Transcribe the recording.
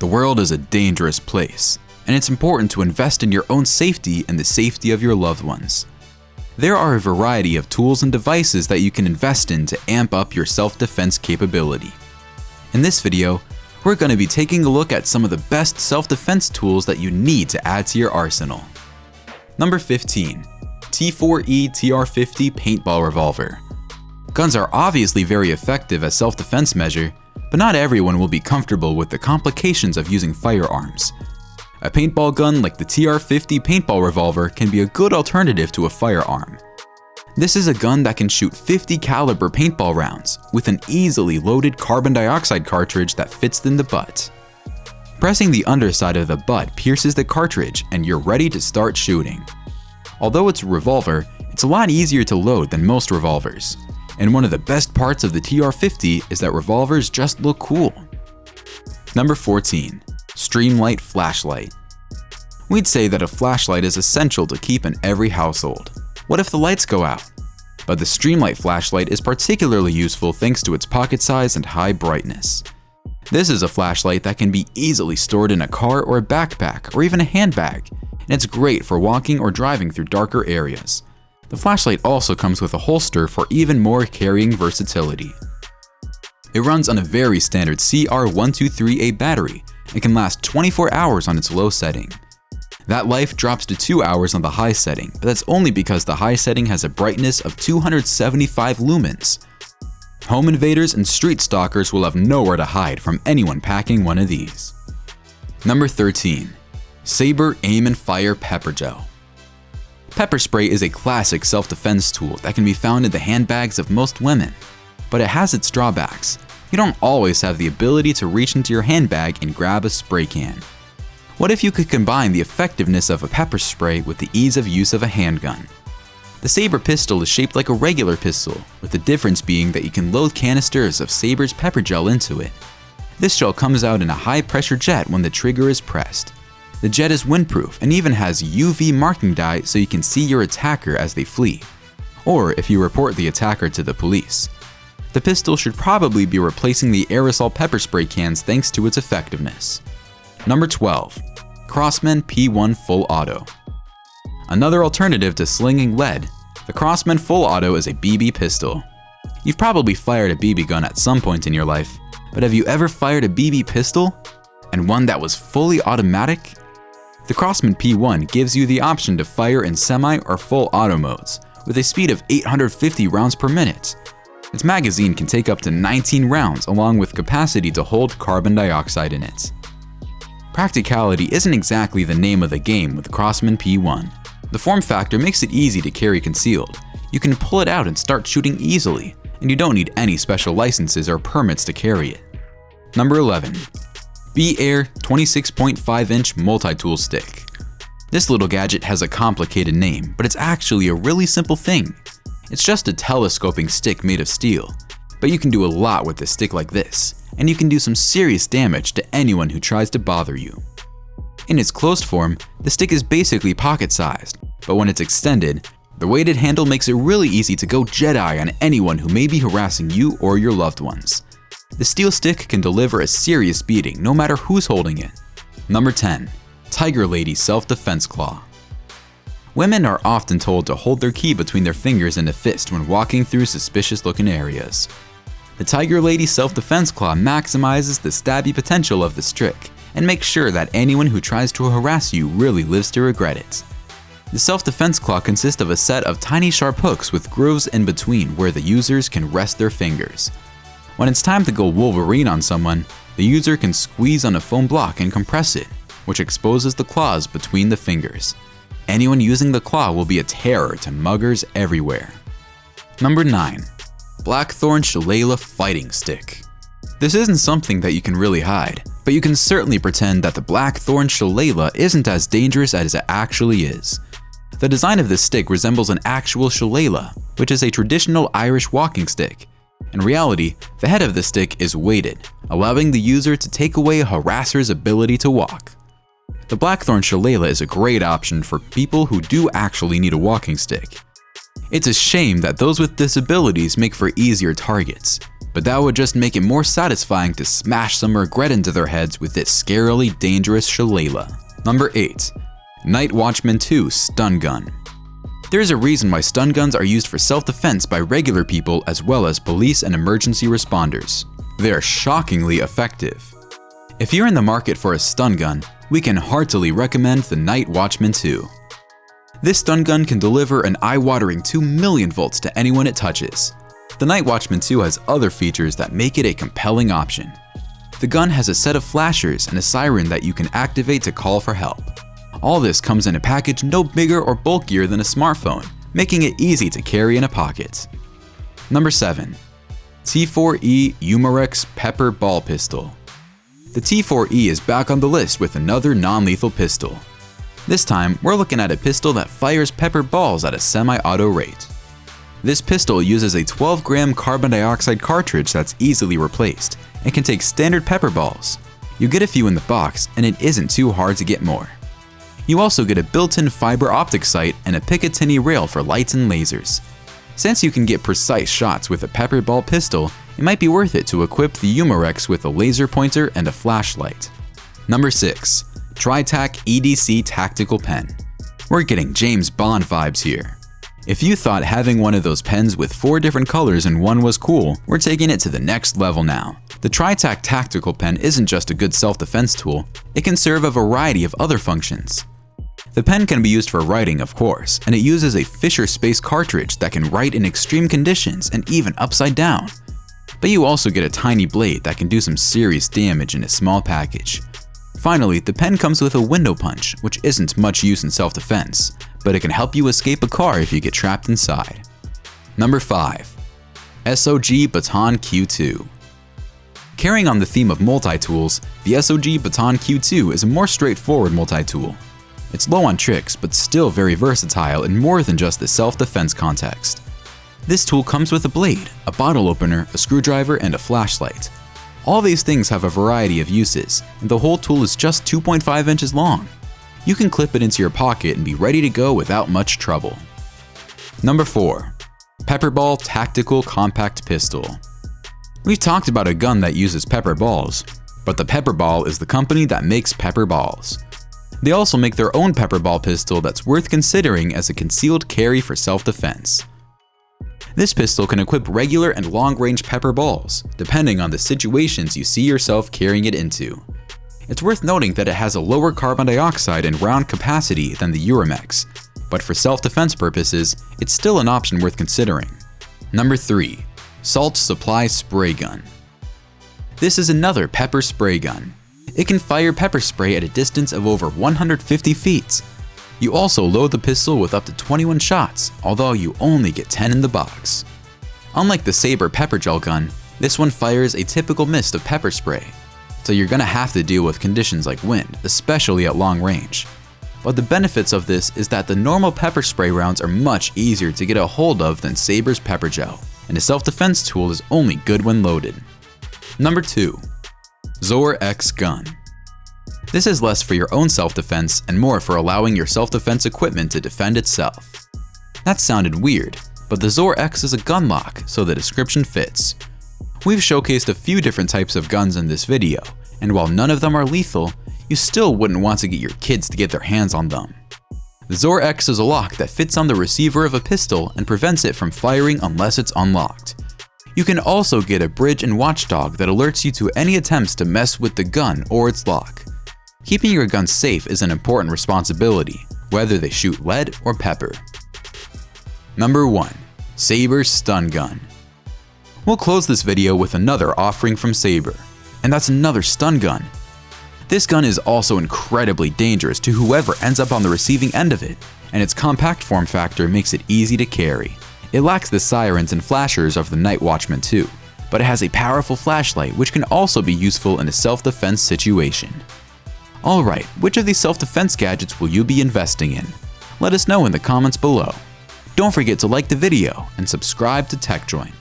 The world is a dangerous place, and it's important to invest in your own safety and the safety of your loved ones. There are a variety of tools and devices that you can invest in to amp up your self-defense capability. In this video, we're going to be taking a look at some of the best self-defense tools that you need to add to your arsenal. Number 15. T4E TR50 Paintball Revolver. Guns are obviously very effective as self-defense measure, but not everyone will be comfortable with the complications of using firearms. A paintball gun like the TR50 Paintball Revolver can be a good alternative to a firearm. This is a gun that can shoot 50 caliber paintball rounds with an easily loaded carbon dioxide cartridge that fits in the butt. Pressing the underside of the butt pierces the cartridge and you're ready to start shooting. Although it's a revolver, it's a lot easier to load than most revolvers. And one of the best parts of the TR50 is that revolvers just look cool. Number 14. Streamlight Flashlight. We'd say that a flashlight is essential to keep in every household. What if the lights go out? But the Streamlight Flashlight is particularly useful thanks to its pocket size and high brightness. This is a flashlight that can be easily stored in a car or a backpack or even a handbag, and it's great for walking or driving through darker areas. The flashlight also comes with a holster for even more carrying versatility. It runs on a very standard CR123A battery and can last 24 hours on its low setting. That life drops to 2 hours on the high setting, but that's only because the high setting has a brightness of 275 lumens. Home invaders and street stalkers will have nowhere to hide from anyone packing one of these. Number 13. Saber Aim and Fire Pepper Gel. Pepper spray is a classic self-defense tool that can be found in the handbags of most women, but it has its drawbacks. You don't always have the ability to reach into your handbag and grab a spray can. What if you could combine the effectiveness of a pepper spray with the ease of use of a handgun? The Saber pistol is shaped like a regular pistol, with the difference being that you can load canisters of Saber's pepper gel into it. This gel comes out in a high-pressure jet when the trigger is pressed. The jet is windproof and even has UV marking dye so you can see your attacker as they flee, or if you report the attacker to the police. The pistol should probably be replacing the aerosol pepper spray cans thanks to its effectiveness. Number 12. Crosman P1 Full Auto. Another alternative to slinging lead, the Crosman Full Auto is a BB pistol. You've probably fired a BB gun at some point in your life, but have you ever fired a BB pistol? And one that was fully automatic? The Crosman P1 gives you the option to fire in semi or full auto modes, with a speed of 850 rounds per minute. Its magazine can take up to 19 rounds along with capacity to hold carbon dioxide in it. Practicality isn't exactly the name of the game with Crosman P1. The form factor makes it easy to carry concealed. You can pull it out and start shooting easily, and you don't need any special licenses or permits to carry it. Number 11. B-Air 26.5-inch Multi-Tool Stick. This little gadget has a complicated name, but it's actually a really simple thing. It's just a telescoping stick made of steel, but you can do a lot with a stick like this, and you can do some serious damage to anyone who tries to bother you. In its closed form, the stick is basically pocket-sized, but when it's extended, the weighted handle makes it really easy to go Jedi on anyone who may be harassing you or your loved ones. The steel stick can deliver a serious beating no matter who's holding it. Number 10. Tiger Lady Self-Defense Claw. Women are often told to hold their key between their fingers in a fist when walking through suspicious-looking areas. The Tiger Lady Self-Defense Claw maximizes the stabby potential of this trick and makes sure that anyone who tries to harass you really lives to regret it. The Self-Defense Claw consists of a set of tiny sharp hooks with grooves in between where the users can rest their fingers. When it's time to go Wolverine on someone, the user can squeeze on a foam block and compress it, which exposes the claws between the fingers. Anyone using the claw will be a terror to muggers everywhere. Number 9. Blackthorne Shala Fighting Stick. This isn't something that you can really hide, but you can certainly pretend that the Blackthorne Shala isn't as dangerous as it actually is. The design of this stick resembles an actual shillelagh, which is a traditional Irish walking stick. In reality, the head of the stick is weighted, allowing the user to take away a harasser's ability to walk. The Blackthorne Shala is a great option for people who do actually need a walking stick. It's a shame that those with disabilities make for easier targets, but that would just make it more satisfying to smash some regret into their heads with this scarily dangerous shillelagh. Number 8. Night Watchmen 2 Stun Gun. There's a reason why stun guns are used for self-defense by regular people as well as police and emergency responders. They are shockingly effective. If you're in the market for a stun gun, we can heartily recommend the Night Watchmen 2. This stun gun can deliver an eye-watering 2 million volts to anyone it touches. The Night Watchmen 2 has other features that make it a compelling option. The gun has a set of flashers and a siren that you can activate to call for help. All this comes in a package no bigger or bulkier than a smartphone, making it easy to carry in a pocket. Number 7. T4E Umarex Pepper Ball Pistol. The T4E is back on the list with another non-lethal pistol. This time, we're looking at a pistol that fires pepper balls at a semi-auto rate. This pistol uses a 12-gram carbon dioxide cartridge that's easily replaced and can take standard pepper balls. You get a few in the box and it isn't too hard to get more. You also get a built-in fiber optic sight and a Picatinny rail for lights and lasers. Since you can get precise shots with a pepper ball pistol, it might be worth it to equip the Umarex with a laser pointer and a flashlight. Number 6. Tritac EDC Tactical Pen. We're getting James Bond vibes here. If you thought having one of those pens with 4 different colors in one was cool, we're taking it to the next level now. The Tritac Tactical Pen isn't just a good self-defense tool, it can serve a variety of other functions. The pen can be used for writing, of course, and it uses a Fisher Space cartridge that can write in extreme conditions and even upside down. But you also get a tiny blade that can do some serious damage in a small package. Finally, the pen comes with a window punch, which isn't much use in self-defense, but it can help you escape a car if you get trapped inside. Number 5. SOG Baton Q2. Carrying on the theme of multi-tools, the SOG Baton Q2 is a more straightforward multi-tool. It's low on tricks, but still very versatile in more than just the self-defense context. This tool comes with a blade, a bottle opener, a screwdriver, and a flashlight. All these things have a variety of uses, and the whole tool is just 2.5 inches long. You can clip it into your pocket and be ready to go without much trouble. Number 4. Pepperball Tactical Compact Pistol. We've talked about a gun that uses pepper balls, but the Pepperball is the company that makes pepper balls. They also make their own pepper ball pistol that's worth considering as a concealed carry for self-defense. This pistol can equip regular and long-range pepper balls, depending on the situations you see yourself carrying it into. It's worth noting that it has a lower carbon dioxide and round capacity than the Umarex, but for self-defense purposes, it's still an option worth considering. Number 3. Salt Supply Spray Gun. This is another pepper spray gun. It can fire pepper spray at a distance of over 150 feet. You also load the pistol with up to 21 shots, although you only get 10 in the box. Unlike the Saber pepper gel gun, this one fires a typical mist of pepper spray, so you're gonna have to deal with conditions like wind, especially at long range. But the benefits of this is that the normal pepper spray rounds are much easier to get a hold of than Saber's pepper gel, and a self-defense tool is only good when loaded. Number 2. Zorx Gun. This is less for your own self-defense and more for allowing your self-defense equipment to defend itself. That sounded weird, but the Zorx is a gun lock, so the description fits. We've showcased a few different types of guns in this video, and while none of them are lethal, you still wouldn't want to get your kids to get their hands on them. The Zorx is a lock that fits on the receiver of a pistol and prevents it from firing unless it's unlocked. You can also get a bridge and watchdog that alerts you to any attempts to mess with the gun or its lock. Keeping your gun safe is an important responsibility, whether they shoot lead or pepper. Number 1. Saber Stun Gun. We'll close this video with another offering from Saber, and that's another stun gun. This gun is also incredibly dangerous to whoever ends up on the receiving end of it, and its compact form factor makes it easy to carry. It lacks the sirens and flashers of the Night Watchmen 2, but it has a powerful flashlight which can also be useful in a self-defense situation. Alright, which of these self-defense gadgets will you be investing in? Let us know in the comments below. Don't forget to like the video and subscribe to TechJoint.